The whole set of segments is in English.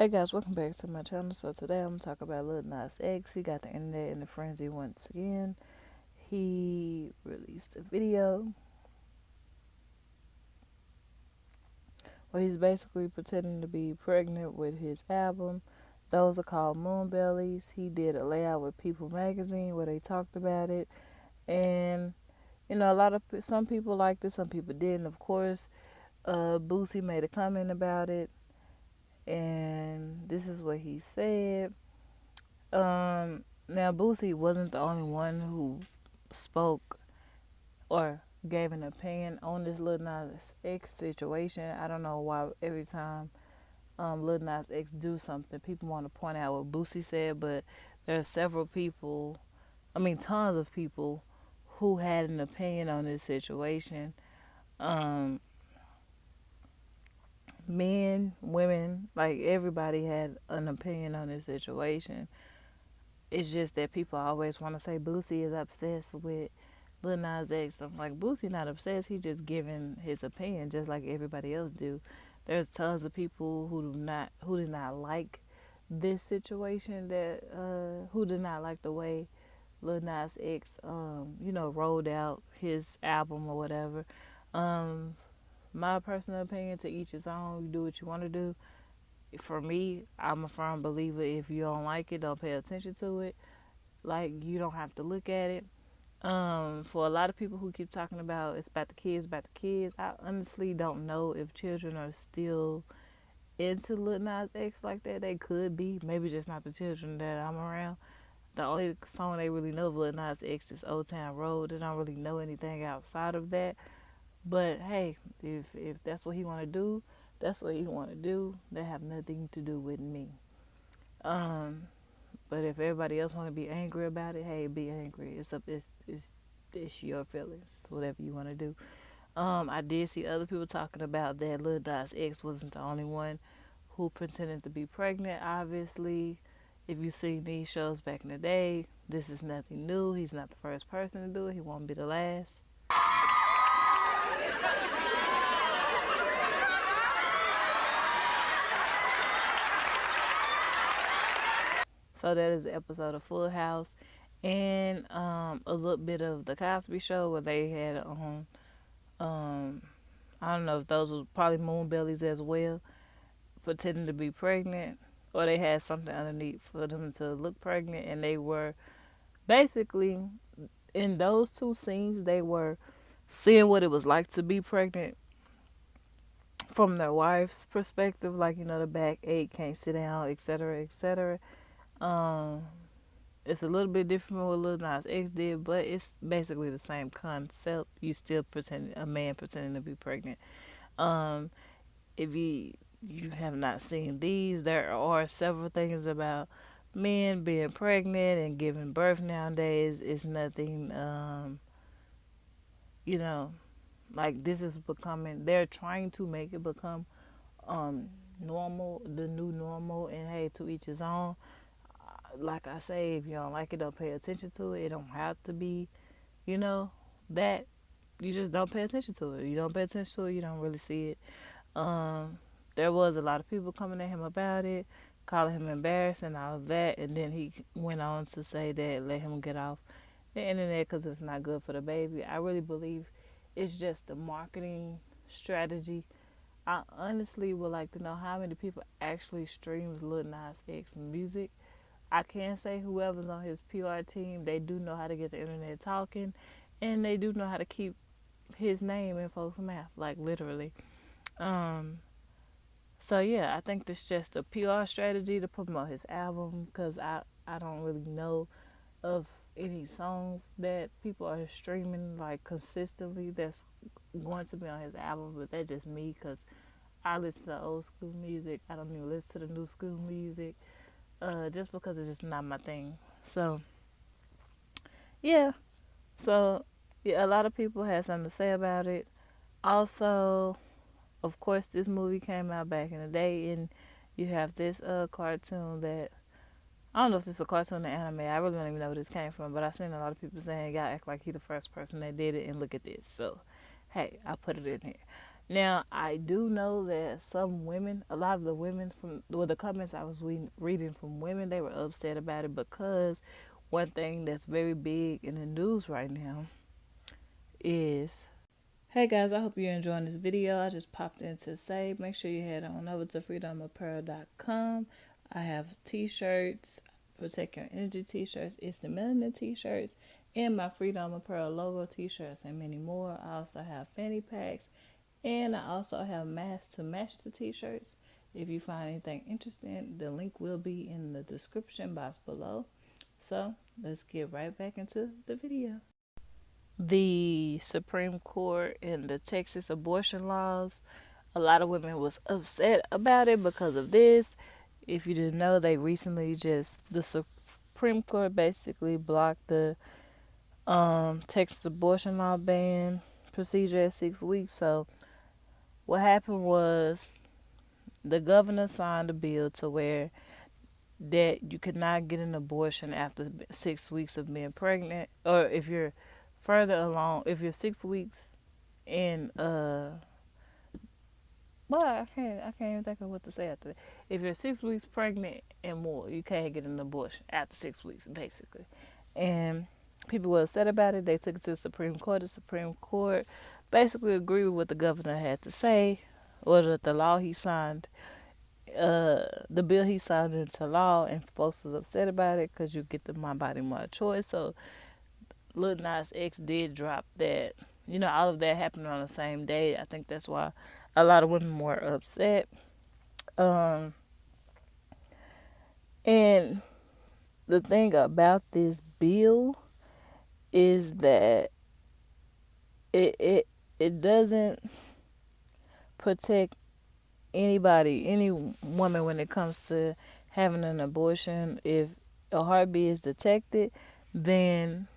Hey guys, welcome back to my channel. So today I'm gonna talk about Lil NasX. He got the internet in a frenzy once again. He released a video where he's basically pretending to be pregnant with his album. Those are called moon bellies. He did a layout with People magazine where they talked about it, and a lot of some people liked it, some people didn't. Of course, Boosie made a comment about it, and this is what he said. Now Boosie wasn't the only one who spoke or gave an opinion on this Lil Nas X situation. I don't know why every time Lil Nas X do something, people want to point out what Boosie said, but there are several people, tons of people who had an opinion on this situation. Um, Men, women, like everybody had an opinion on this situation. It's just that people always want to say Boosie is obsessed with Lil Nas X. I'm like, Boosie not obsessed. He just giving his opinion, just like everybody else do. There's tons of people who do not like this situation, that who do not like the way Lil Nas X rolled out his album or whatever. Um, my personal opinion, to each his own. You do what you want to do. For me, I'm a firm believer. If you don't like it, don't pay attention to it. Like, you don't have to look at it. For a lot of people who keep talking about it's about the kids, I honestly don't know if children are still into Lil Nas X like that. They could be, maybe just not the children that I'm around. The only song they really know of Lil Nas X is Old Town Road. They don't really know anything outside of that. But hey, if that's what he want to do, that's what he want to do. That have nothing to do with me. Um, But if everybody else want to be angry about it, hey, be angry. It's your feelings. It's whatever you want to do. I did see other people talking about that Lil Nas X wasn't the only one who pretended to be pregnant. Obviously, if you seen these shows back in the day, this is nothing new. He's not the first person to do it. He won't be the last. So that is an episode of Full House, and a little bit of the Cosby Show where they had um, I don't know if those were probably moon bellies as well, pretending to be pregnant, or they had something underneath for them to look pregnant, and they were basically in those two scenes they were seeing what it was like to be pregnant from their wife's perspective, like the back ache, can't sit down, etc., etc. Um, it's a little bit different from what Lil Nas X did, but it's basically the same concept. You still pretend a man pretending to be pregnant. Um, if you have not seen these, there are several things about men being pregnant and giving birth nowadays. It's nothing, you know, like this is becoming. They're trying to make it become um normal, the new normal, and hey, to each his own. Like I say, if you don't like it, don't pay attention to it. It don't have to be, you know, that you just don't pay attention to it. You don't pay attention to it, you don't really see it. Um, there was a lot of people coming at him about it, calling him embarrassed and all of that, and then he went on to say that let him get off the internet because it's not good for the baby. I really believe it's just a marketing strategy. I honestly would like to know how many people actually streams Lil Nas X music. I can say whoever's on his PR team, they do know how to get the internet talking, and they do know how to keep his name in folks' mouth, like literally. Um, so yeah, I think this just a PR strategy to promote his album because I don't really know of any songs that people are streaming like consistently that's going to be on his album, but that's just me because I listen to old school music. I don't even listen to the new school music, just because it's just not my thing. So yeah, so yeah, a lot of people had something to say about it. Also, of course, this movie came out back in the day, and you have this cartoon that I don't know if this is a cartoon or anime. I really don't even know where this came from, but I've seen a lot of people saying y'all act like he the first person that did it, and look at this. So, hey, I put it in here. Now, I do know that some women, a lot of the women from the comments I was reading from women, they were upset about it because one thing that's very big in the news right now is, hey guys, I hope you're enjoying this video. I just popped in to say, make sure you head on over to freedomeapparel.com. I have t-shirts, Protect Your Energy t-shirts, It's the Melanin t-shirts, and my FreeDome Apparel logo t-shirts, and many more. I also have fanny packs, and I also have masks to match the t-shirts. If you find anything interesting, the link will be in the description box below. So let's get right back into the video. The Supreme Court and the Texas abortion laws, a lot of women was upset about it because of this. If you didn't know, they recently the Supreme Court basically blocked the Texas abortion law ban procedure at 6 weeks. So what happened was the governor signed a bill to where that you could not get an abortion after 6 weeks of being pregnant, or if you're further along, if you're 6 weeks in well, I can't even think of what to say after that. If you're 6 weeks pregnant and more, you can't get an abortion after 6 weeks, basically. And people were upset about it. They took it to the Supreme Court. The Supreme Court basically agreed with what the governor had to say, or that the law he signed, the bill he signed into law, and folks was upset about it because you get the My Body My Choice. So Lil NasX did drop that. You know, all of that happened on the same day. I think that's why a lot of women were upset. Um, and the thing about this bill is that it it it doesn't protect any woman when it comes to having an abortion. If a heartbeat is detected, then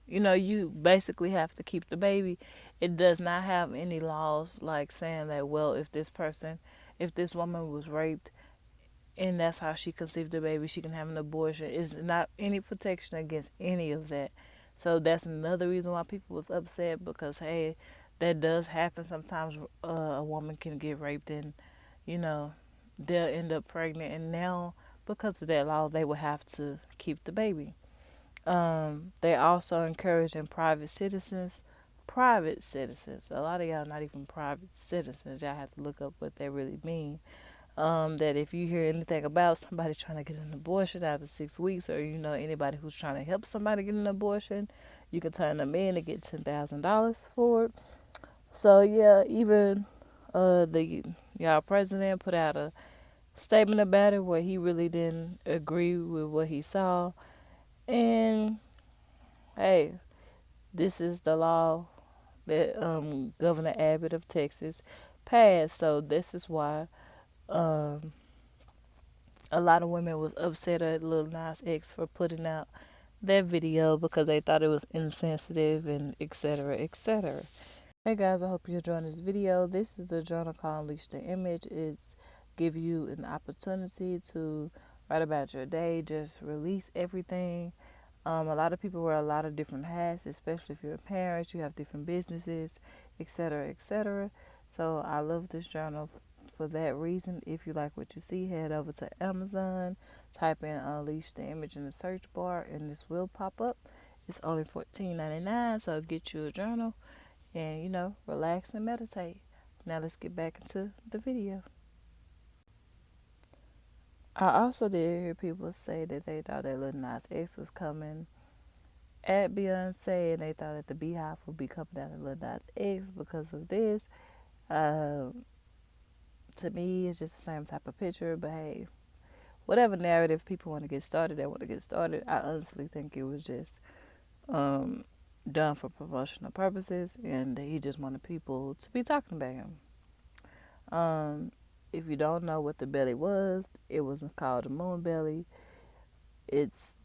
you basically have to keep the baby. It does not have any laws like saying that, well, if this woman was raped and that's how she conceived the baby, she can have an abortion. It's not any protection against any of that. So that's another reason why people was upset, because hey, that does happen sometimes. A woman can get raped and you know they'll end up pregnant, and now because of that law, they will have to keep the baby. They also encouraging private citizens. A lot of y'all not even private citizens. Y'all have to look up what they really mean. That if you hear anything about somebody trying to get an abortion after 6 weeks, or anybody who's trying to help somebody get an abortion, you can turn them in and get $10,000 for it. So yeah, even the y'all president put out a statement about it where he really didn't agree with what he saw. And hey, this is the law that Governor Abbott of Texas passed. So this is why um, a lot of women was upset at Lil Nas X for putting out that video because they thought it was insensitive and etc. etc. Hey guys, I hope you're enjoying this video. This is the journal called Unleash the Image. It's give you an opportunity to write about your day, just release everything. A lot of people wear a lot of different hats, especially if you're a parent, you have different businesses, etc., etc. So I love this journal for that reason. If you like what you see, head over to Amazon, type in Unleash the Image in the search bar, and this will pop up. It's only $14.99, so get you a journal and, relax and meditate. Now let's get back into the video. I also did hear people say that they thought that Lil Nas X was coming at Beyonce, and they thought that the Beehive would be coming down to Lil Nas X because of this. To me, it's just the same type of picture, but hey, whatever narrative people want to get started, they want to get started. I honestly think it was just done for promotional purposes, and he just wanted people to be talking about him. If you don't know what the belly was, it was called a moon belly. It's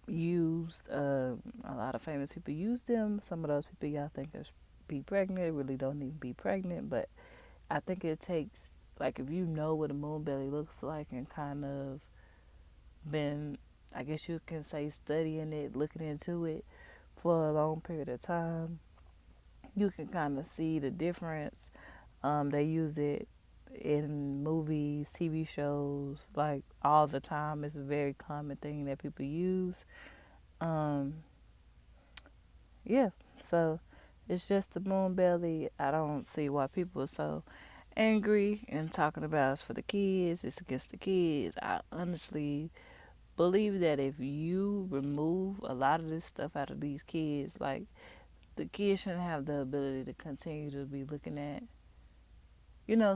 used, a lot of famous people use them. Some of those people y'all think are be pregnant really don't even be pregnant, but I think it takes, like, if you know what a moon belly looks like and kind of been, I guess you can say, studying it, looking into it for a long period of time, you can kind of see the difference. They use it in movies, TV shows, like all the time. It's a very common thing that people use. Um, yeah, so it's just the moon belly. I don't see why people are so angry and talking about it's for the kids, it's against the kids. I honestly believe that if you remove a lot of this stuff out of these kids, like the kids shouldn't have the ability to continue to be looking at,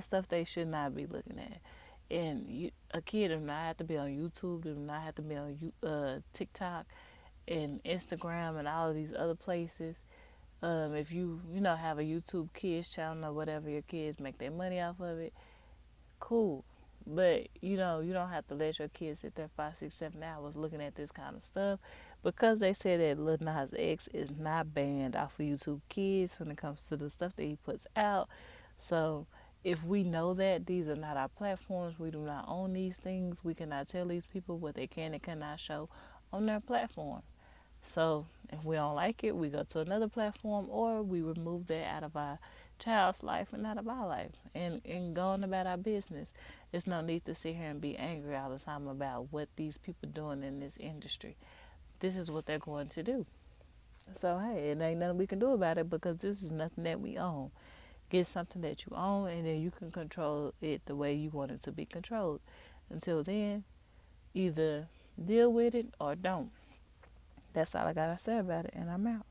stuff they should not be looking at. And a kid does not have to be on YouTube, does not have to be on TikTok and Instagram and all of these other places. If you have a YouTube kids channel or whatever, your kids make their money off of it, cool. But you don't have to let your kids sit there 5, 6, 7 hours looking at this kind of stuff, because they said that Lil NasX is not banned off of YouTube Kids when it comes to the stuff that he puts out. So if we know that these are not our platforms, we do not own these things, we cannot tell these people what they can and cannot show on their platform. So if we don't like it, we go to another platform, or we remove that out of our child's life and out of our life, and go on about our business. There's no need to sit here and be angry all the time about what these people doing in this industry. This is what they're going to do. So hey, it ain't nothing we can do about it, because this is nothing that we own. Get something that you own, and then you can control it the way you want it to be controlled. Until then, either deal with it or don't. That's all I gotta say about it, and I'm out.